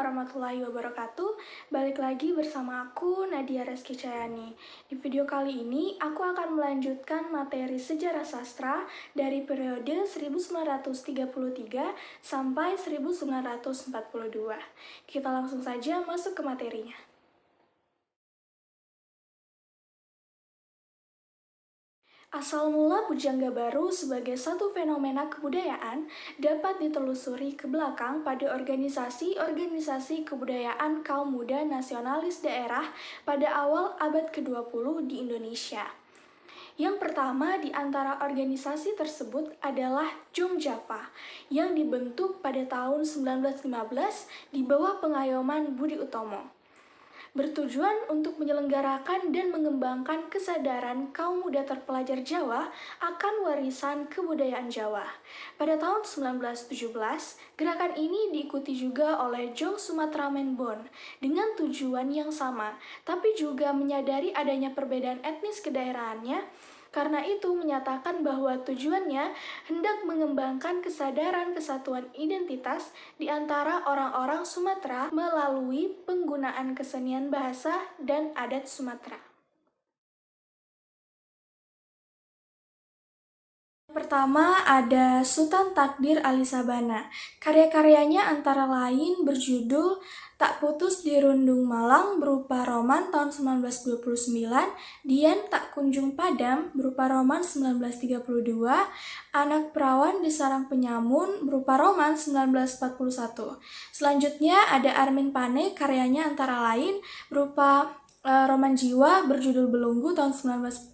warahmatullahi wabarakatuh. Balik lagi bersama aku, Nadia Reski Cayani. Di video kali ini, aku akan melanjutkan materi sejarah sastra dari periode 1933 sampai 1942. Kita langsung saja masuk ke materinya. Asal mula Pujangga Baru sebagai satu fenomena kebudayaan dapat ditelusuri ke belakang pada organisasi-organisasi kebudayaan kaum muda nasionalis daerah pada awal abad ke-20 di Indonesia. Yang pertama di antara organisasi tersebut adalah Jong Java yang dibentuk pada tahun 1915 di bawah pengayoman Budi Utomo. Bertujuan untuk menyelenggarakan dan mengembangkan kesadaran kaum muda terpelajar Jawa akan warisan kebudayaan Jawa. Pada tahun 1917, gerakan ini diikuti juga oleh Jong Sumatra Menbon dengan tujuan yang sama, tapi juga menyadari adanya perbedaan etnis kedaerahannya. Karena itu menyatakan bahwa tujuannya hendak mengembangkan kesadaran kesatuan identitas di antara orang-orang Sumatera melalui penggunaan kesenian bahasa dan adat Sumatera. Pertama ada Sultan Takdir Ali Sabana. Karya-karyanya antara lain berjudul Tak Putus di Rundung Malang berupa roman tahun 1929, Dian Tak Kunjung Padam berupa roman 1932, Anak Perawan di Sarang Penyamun berupa roman 1941. Selanjutnya ada Armin Pane, karyanya antara lain berupa roman jiwa berjudul Belunggu tahun 1940,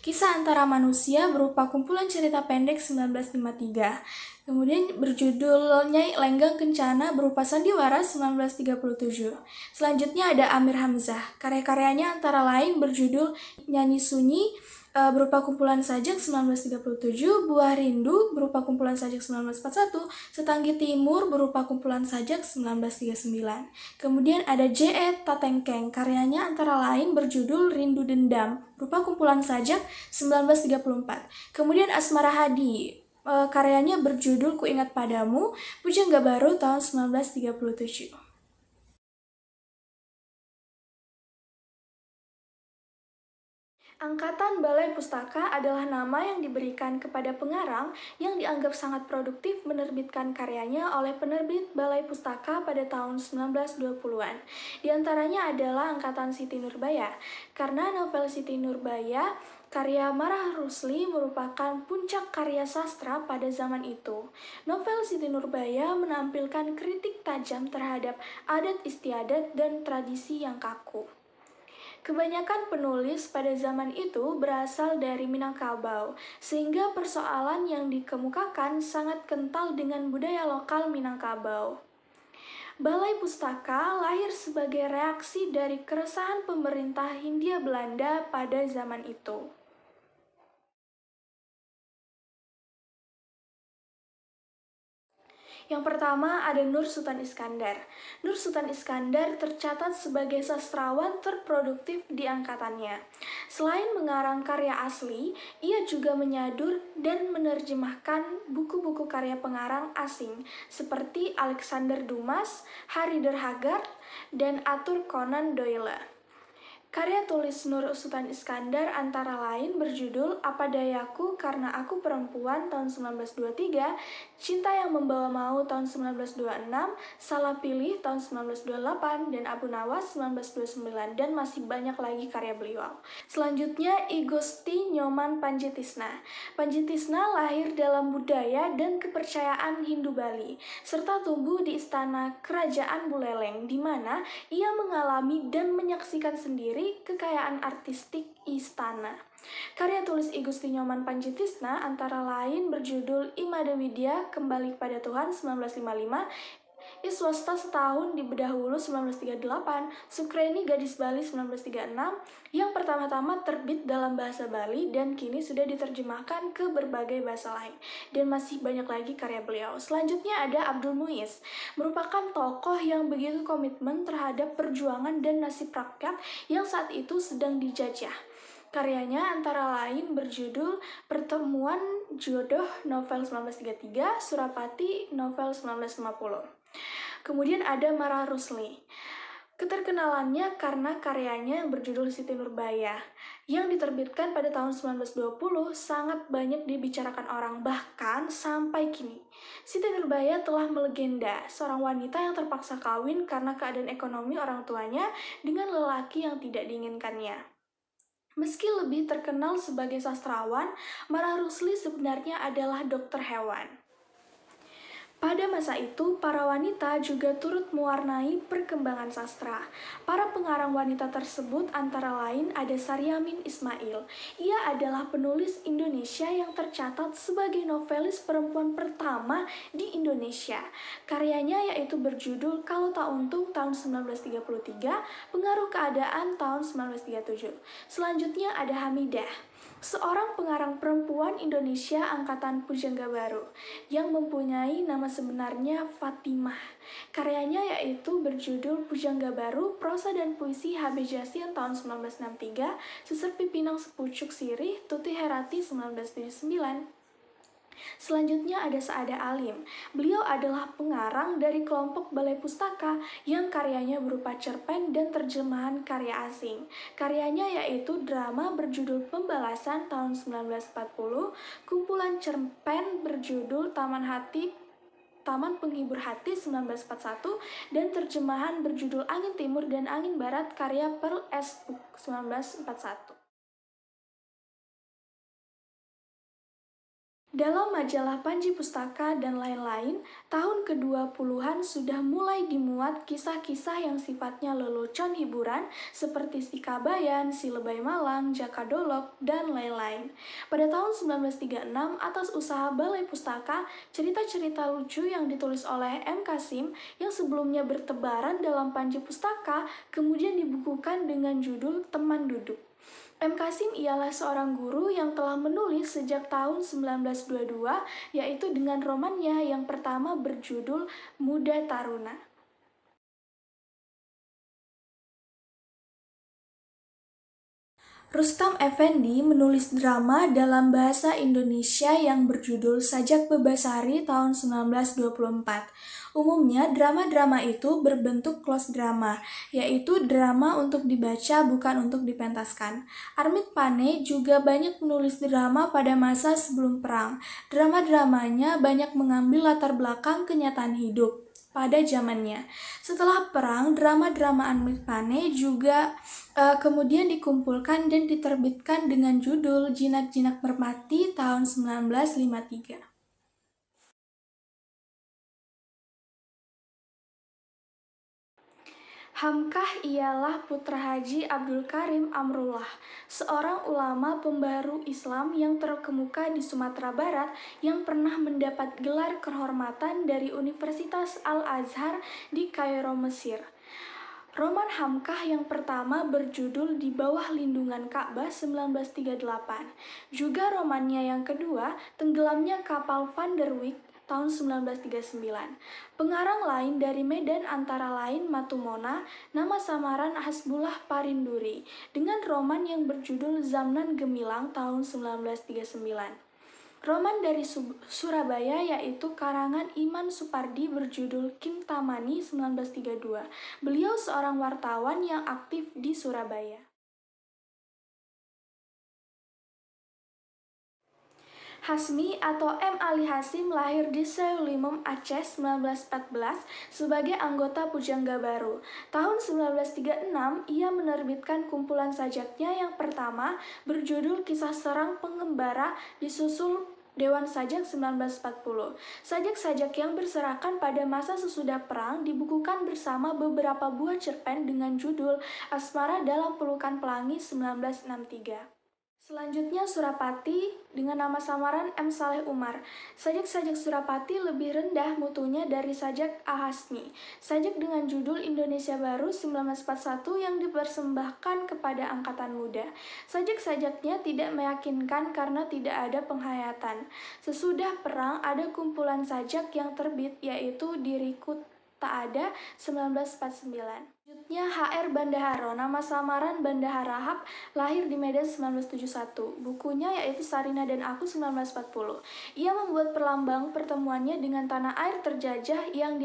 Kisah Antara Manusia berupa kumpulan cerita pendek 1953. Kemudian berjudul Nyai Lenggang Kencana berupa sandiwara 1937. Selanjutnya ada Amir Hamzah. Karya-karyanya antara lain berjudul Nyanyi Sunyi berupa kumpulan sajak 1937, Buah Rindu berupa kumpulan sajak 1941, Setanggi Timur berupa kumpulan sajak 1939. Kemudian ada J.E. Tatengkeng, karyanya antara lain berjudul Rindu Dendam berupa kumpulan sajak 1934. Kemudian Asmara Hadi, karyanya berjudul Ku Ingat Padamu, Pujangga Baru tahun 1937. Angkatan Balai Pustaka adalah nama yang diberikan kepada pengarang yang dianggap sangat produktif menerbitkan karyanya oleh penerbit Balai Pustaka pada tahun 1920-an. Di antaranya adalah Angkatan Siti Nurbaya. Karena novel Siti Nurbaya, karya Marah Rusli merupakan puncak karya sastra pada zaman itu. Novel Siti Nurbaya menampilkan kritik tajam terhadap adat istiadat dan tradisi yang kaku. Kebanyakan penulis pada zaman itu berasal dari Minangkabau, sehingga persoalan yang dikemukakan sangat kental dengan budaya lokal Minangkabau. Balai Pustaka lahir sebagai reaksi dari keresahan pemerintah Hindia Belanda pada zaman itu. Yang pertama ada Nur Sultan Iskandar. Nur Sultan Iskandar tercatat sebagai sastrawan terproduktif di angkatannya. Selain mengarang karya asli, ia juga menyadur dan menerjemahkan buku-buku karya pengarang asing seperti Alexander Dumas, Harry der Haggard, dan Arthur Conan Doyle. Karya tulis Nur Sultan Iskandar antara lain berjudul Apa Dayaku Karena Aku Perempuan tahun 1923, Cinta Yang Membawa Mau tahun 1926, Salah Pilih tahun 1928, dan Abu Nawas 1929, dan masih banyak lagi karya beliau. Selanjutnya I Gusti Nyoman Panjitisna. Panjitisna lahir dalam budaya dan kepercayaan Hindu Bali, serta tumbuh di istana Kerajaan Buleleng, di mana ia mengalami dan menyaksikan sendiri kekayaan artistik istana. Karya tulis I Gusti Nyoman Panjitisna antara lain berjudul Imada Widya, Kembali Pada Tuhan 1955, Iswasta Setahun di Bedahulu 1938, Sukreni Gadis Bali 1936, yang pertama-tama terbit dalam bahasa Bali dan kini sudah diterjemahkan ke berbagai bahasa lain. Dan masih banyak lagi karya beliau. Selanjutnya ada Abdul Muiz, merupakan tokoh yang begitu komitmen terhadap perjuangan dan nasib rakyat yang saat itu sedang dijajah. Karyanya antara lain berjudul Pertemuan Jodoh novel 1933, Surapati novel 1950. Kemudian ada Mara Rusli. Keterkenalannya karena karyanya yang berjudul Siti Nurbaya, yang diterbitkan pada tahun 1920 sangat banyak dibicarakan orang, bahkan sampai kini. Siti Nurbaya telah melegenda, seorang wanita yang terpaksa kawin karena keadaan ekonomi orang tuanya dengan lelaki yang tidak diinginkannya. Meski lebih terkenal sebagai sastrawan, Mara Rusli sebenarnya adalah dokter hewan. Pada masa itu, para wanita juga turut mewarnai perkembangan sastra. Para pengarang wanita tersebut antara lain ada Saryamin Ismail. Ia adalah penulis Indonesia yang tercatat sebagai novelis perempuan pertama di Indonesia. Karyanya yaitu berjudul Kalau Tak Untung tahun 1933, Pengaruh Keadaan tahun 1937. Selanjutnya ada Hamidah, seorang pengarang perempuan Indonesia angkatan Pujangga Baru yang mempunyai nama sebenarnya Fatimah. Karyanya yaitu berjudul Pujangga Baru, Prosa dan Puisi H.B. Jasin tahun 1963, Seserpi Pinang Sepucuk Sirih, Tuti Herati 1979. Selanjutnya ada Saada Alim. Beliau adalah pengarang dari kelompok Balai Pustaka yang karyanya berupa cerpen dan terjemahan karya asing. Karyanya yaitu drama berjudul Pembalasan tahun 1940, kumpulan cerpen berjudul Taman Penghibur Hati 1941, dan terjemahan berjudul Angin Timur dan Angin Barat karya Pearl S. Book 1941. Dalam majalah Panji Pustaka dan lain-lain, tahun ke-20-an sudah mulai dimuat kisah-kisah yang sifatnya lelucon hiburan seperti Si Kabayan, Si Lebay Malang, Jaka Dolok, dan lain-lain. Pada tahun 1936, atas usaha Balai Pustaka, cerita-cerita lucu yang ditulis oleh M. Kasim yang sebelumnya bertebaran dalam Panji Pustaka kemudian dibukukan dengan judul Teman Duduk. M. Kasim ialah seorang guru yang telah menulis sejak tahun 1922, yaitu dengan romannya yang pertama berjudul Muda Taruna. Rustam Effendi menulis drama dalam bahasa Indonesia yang berjudul Sajak Bebasari tahun 1924. Umumnya, drama-drama itu berbentuk close drama, yaitu drama untuk dibaca bukan untuk dipentaskan. Armit Pane juga banyak menulis drama pada masa sebelum perang. Drama-dramanya banyak mengambil latar belakang kenyataan hidup pada zamannya. Setelah perang, drama-drama Armit Pane juga kemudian dikumpulkan dan diterbitkan dengan judul Jinak-Jinak Merpati tahun 1953. Hamkah ialah putra Haji Abdul Karim Amrullah, seorang ulama pembaru Islam yang terkemuka di Sumatera Barat yang pernah mendapat gelar kehormatan dari Universitas Al-Azhar di Kairo, Mesir. Roman Hamkah yang pertama berjudul Di Bawah Lindungan Ka'bah 1938. Juga romannya yang kedua, Tenggelamnya Kapal Van der Wijk tahun 1939. Pengarang lain dari Medan antara lain Matumona, nama samaran Hasbullah Parinduri, dengan roman yang berjudul Zamnan Gemilang tahun 1939. Roman dari Surabaya yaitu karangan Iman Supardi berjudul Kim Tamani 1932. Beliau seorang wartawan yang aktif di Surabaya. Hasmi atau M. Ali Hasim lahir di Seulimem, Aceh 1914 sebagai anggota Pujangga Baru. Tahun 1936, ia menerbitkan kumpulan sajaknya yang pertama berjudul Kisah Serang Pengembara disusul Dewan Sajak 1940. Sajak-sajak yang berserakan pada masa sesudah perang dibukukan bersama beberapa buah cerpen dengan judul Asmara dalam Pelukan Pelangi 1963. Selanjutnya Surapati dengan nama samaran M. Saleh Umar. Sajak-sajak Surapati lebih rendah mutunya dari sajak A. Hasmi. Sajak dengan judul Indonesia Baru 1941 yang dipersembahkan kepada angkatan muda. Sajak-sajaknya tidak meyakinkan karena tidak ada penghayatan. Sesudah perang ada kumpulan sajak yang terbit yaitu Diriku Tak Ada 1949. Selanjutnya HR Bandaharo, nama samaran Bandahara Rahab, lahir di Medan 1971. Bukunya yaitu Sarina dan Aku 1940. Ia membuat perlambang pertemuannya dengan tanah air terjajah yang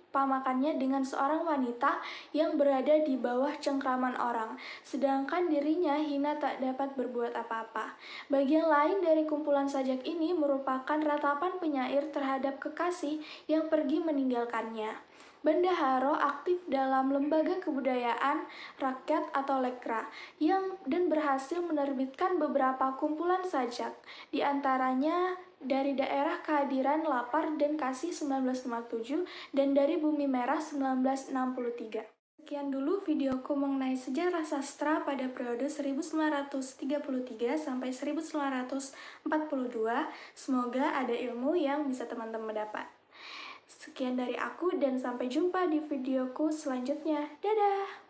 diperumpamakannya dengan seorang wanita yang berada di bawah cengkraman orang, sedangkan dirinya hina tak dapat berbuat apa-apa. Bagian lain dari kumpulan sajak ini merupakan ratapan penyair terhadap kekasih yang pergi meninggalkannya. Bendaharo aktif dalam lembaga kebudayaan rakyat atau Lekra dan berhasil menerbitkan beberapa kumpulan sajak, di antaranya dari Daerah Kehadiran Lapar dan Kasih 1957 dan dari Bumi Merah 1963. Sekian dulu videoku mengenai sejarah sastra pada periode 1933 sampai 1942. Semoga ada ilmu yang bisa teman-teman dapat. Sekian dari aku dan sampai jumpa di videoku selanjutnya. Dadah!